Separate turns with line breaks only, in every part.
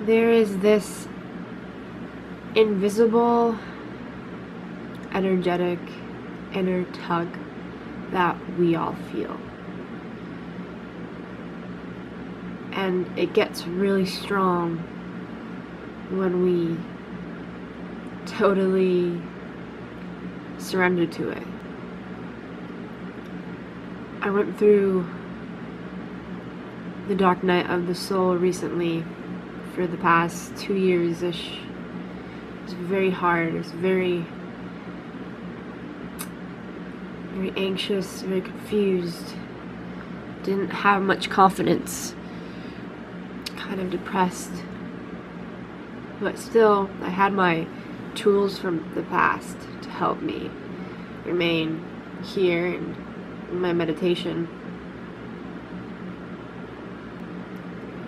There is this invisible, energetic inner tug that we all feel. And it gets really strong when we totally surrender to it. I went through the dark night of the soul recently for the past 2 years-ish. It was very hard. It was very anxious, very confused. Didn't have much confidence. Kind of depressed. But still, I had my tools from the past to help me remain here in my meditation.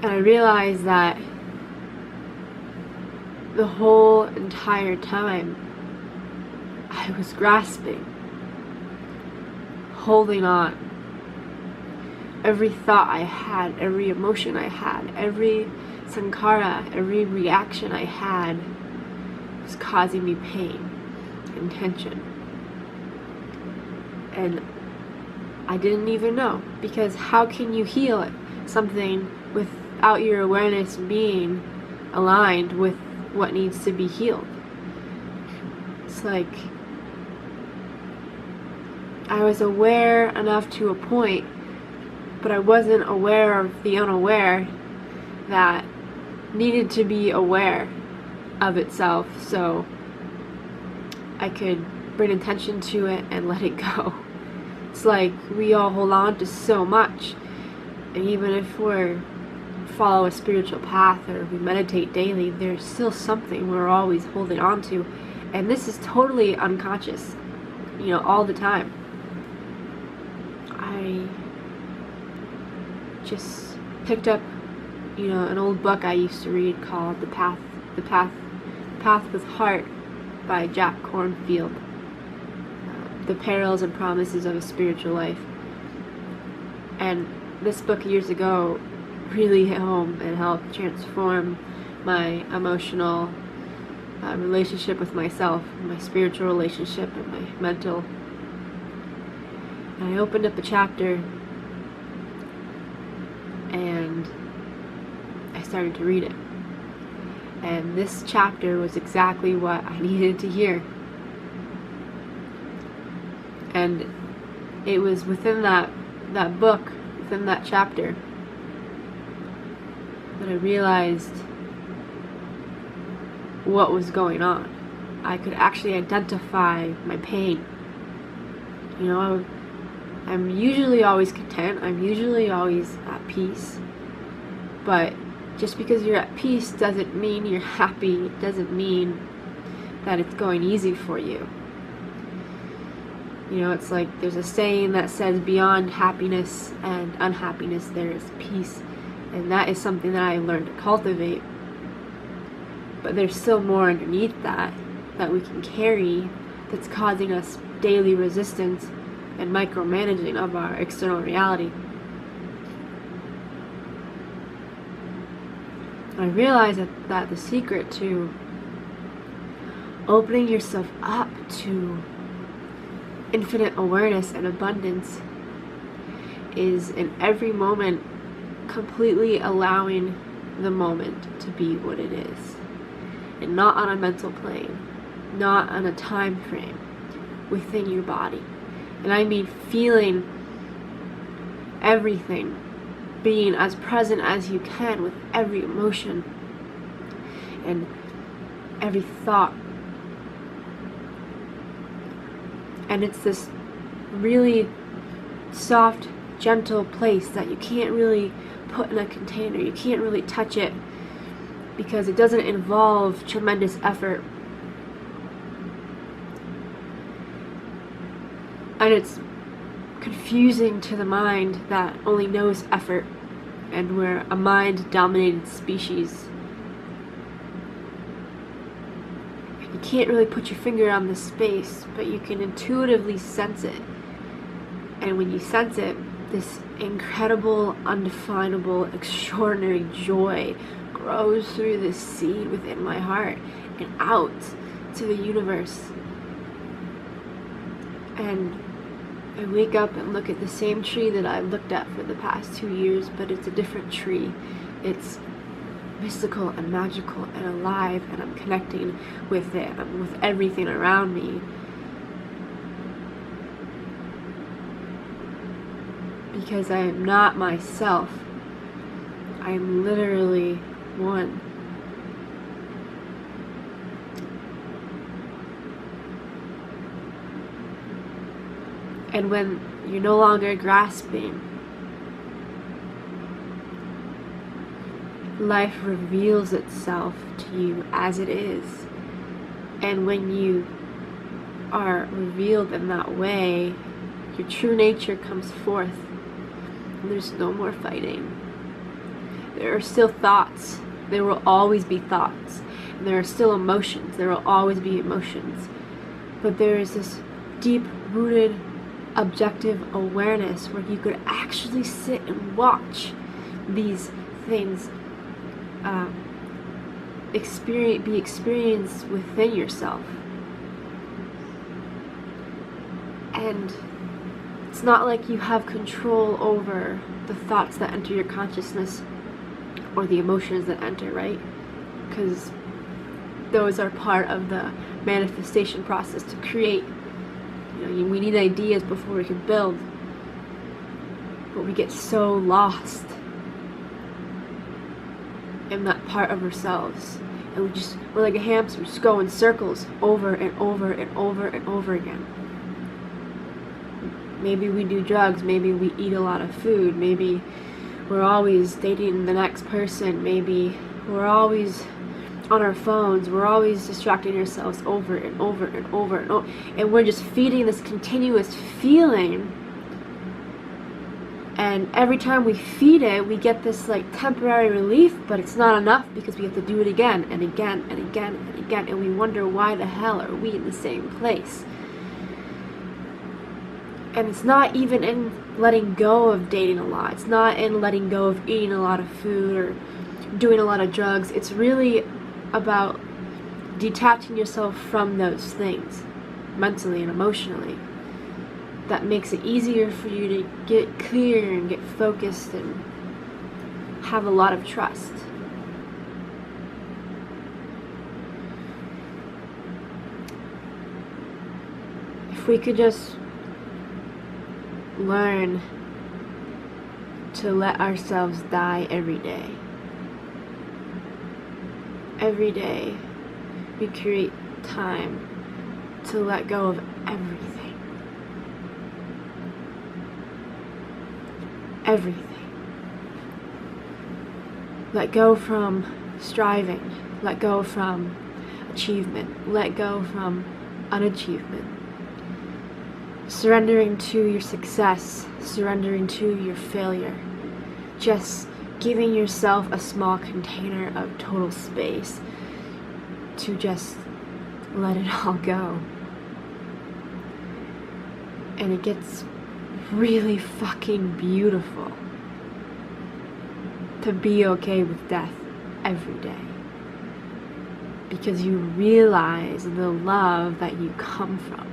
And I realized that the whole entire time I was grasping, holding on. Every thought I had, every emotion I had, every sankhara, every reaction I had was causing me pain and tension. And I didn't even know, because how can you heal something without your awareness being aligned with what needs to be healed? It's like I was aware enough to a point, but I wasn't aware of the unaware that needed to be aware of itself so I could bring attention to it and let it go. It's like we all hold on to so much, and even if we follow a spiritual path or we meditate daily, there's still something we're always holding on to, and this is totally unconscious, all the time. I just picked up, an old book I used to read called The Path with Heart by Jack Kornfield. The Perils and Promises of a Spiritual Life. And this book years ago really hit home and helped transform my emotional relationship with myself, my spiritual relationship, and my mental. And I opened up a chapter and I started to read it. And this chapter was exactly what I needed to hear. And it was within that book, within that chapter, that I realized what was going on. I could actually identify my pain. I'm usually always content. I'm usually always at peace. But just because you're at peace doesn't mean you're happy. It doesn't mean that it's going easy for you. It's like there's a saying that says beyond happiness and unhappiness there is peace. And that is something that I learned to cultivate. But there's still more underneath that we can carry that's causing us daily resistance and micromanaging of our external reality. I realized that the secret to opening yourself up to infinite awareness and abundance is in every moment completely allowing the moment to be what it is, and not on a mental plane, not on a time frame, within your body. And I mean feeling everything, being as present as you can with every emotion and every thought. And it's this really soft, gentle place that you can't really put in a container. You can't really touch it because it doesn't involve tremendous effort. And it's confusing to the mind that only knows effort, and we're a mind-dominated species. You can't really put your finger on the space, but you can intuitively sense it. And when you sense it, this incredible, undefinable, extraordinary joy grows through this seed within my heart and out to the universe. And I wake up and look at the same tree that I've looked at for the past 2 years, but it's a different tree. It's mystical and magical and alive, and I'm connecting with it, with everything around me. Because I am not myself. I am literally one. And when you're no longer grasping, life reveals itself to you as it is. And when you are revealed in that way, your true nature comes forth. And there's no more fighting. There are still thoughts. There will always be thoughts. And there are still emotions. There will always be emotions. But there is this deep-rooted objective awareness where you could actually sit and watch these things be experienced within yourself. And it's not like you have control over the thoughts that enter your consciousness or the emotions that enter, right? Because those are part of the manifestation process to create. We need ideas before we can build, but we get so lost in that part of ourselves, and we're like a hamster, we just go in circles over and over and over and over again. Maybe we do drugs, maybe we eat a lot of food, maybe we're always dating the next person, maybe we're always on our phones, we're always distracting ourselves over and over and over and over, and we're just feeding this continuous feeling. And every time we feed it, we get this like temporary relief, but it's not enough because we have to do it again and again and again and again, and we wonder why the hell are we in the same place. And it's not even in letting go of dating a lot, it's not in letting go of eating a lot of food or doing a lot of drugs. It's really about detaching yourself from those things mentally and emotionally. That makes it easier for you to get clear and get focused and have a lot of trust. If we could just learn to let ourselves die every day. Every day we create time to let go of everything. Everything. Let go from striving. Let go from achievement. Let go from unachievement. Surrendering to your success. Surrendering to your failure. Just giving yourself a small container of total space to just let it all go. And it gets really fucking beautiful to be okay with death every day, because you realize the love that you come from.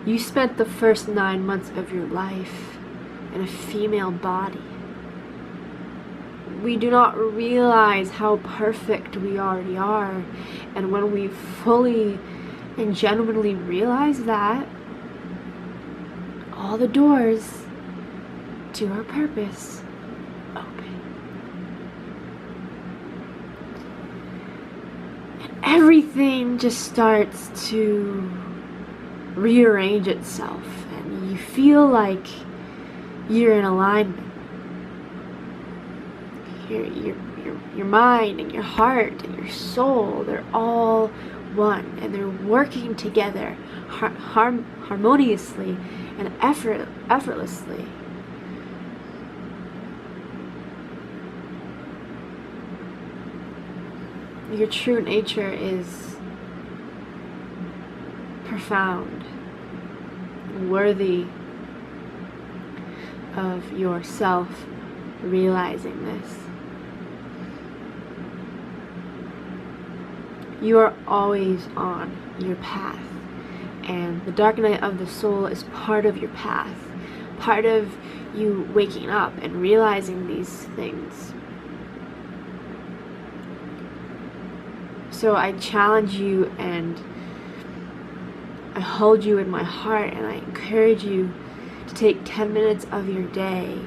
You spent the first 9 months of your life in a female body. We do not realize how perfect we already are, and when we fully and genuinely realize that, all the doors to our purpose open. And everything just starts to rearrange itself, and you feel like you're in alignment. Your mind and your heart and your soul, they're all one, and they're working together harmoniously and effortlessly. Your true nature is profound, worthy of yourself realizing this. You are always on your path. And the dark night of the soul is part of your path. Part of you waking up and realizing these things. So I challenge you and I hold you in my heart, and I encourage you to take 10 minutes of your day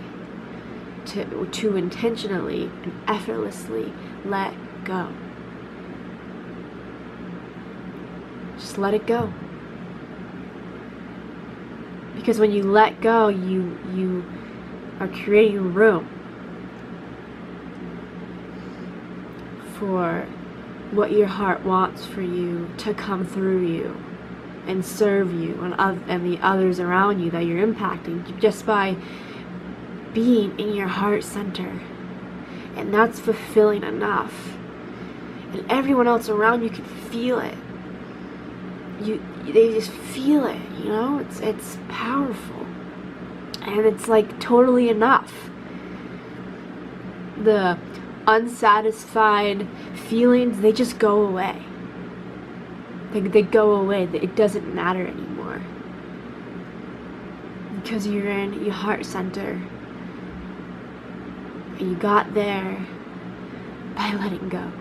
to intentionally and effortlessly let go. Just let it go. Because when you let go, you are creating room for what your heart wants for you to come through you and serve you and the others around you that you're impacting just by being in your heart center. And that's fulfilling enough. And everyone else around you can feel it. They just feel it, you know? It's powerful. And it's like totally enough. The unsatisfied feelings, they just go away. They go away. It doesn't matter anymore. Because you're in your heart center. And you got there by letting go.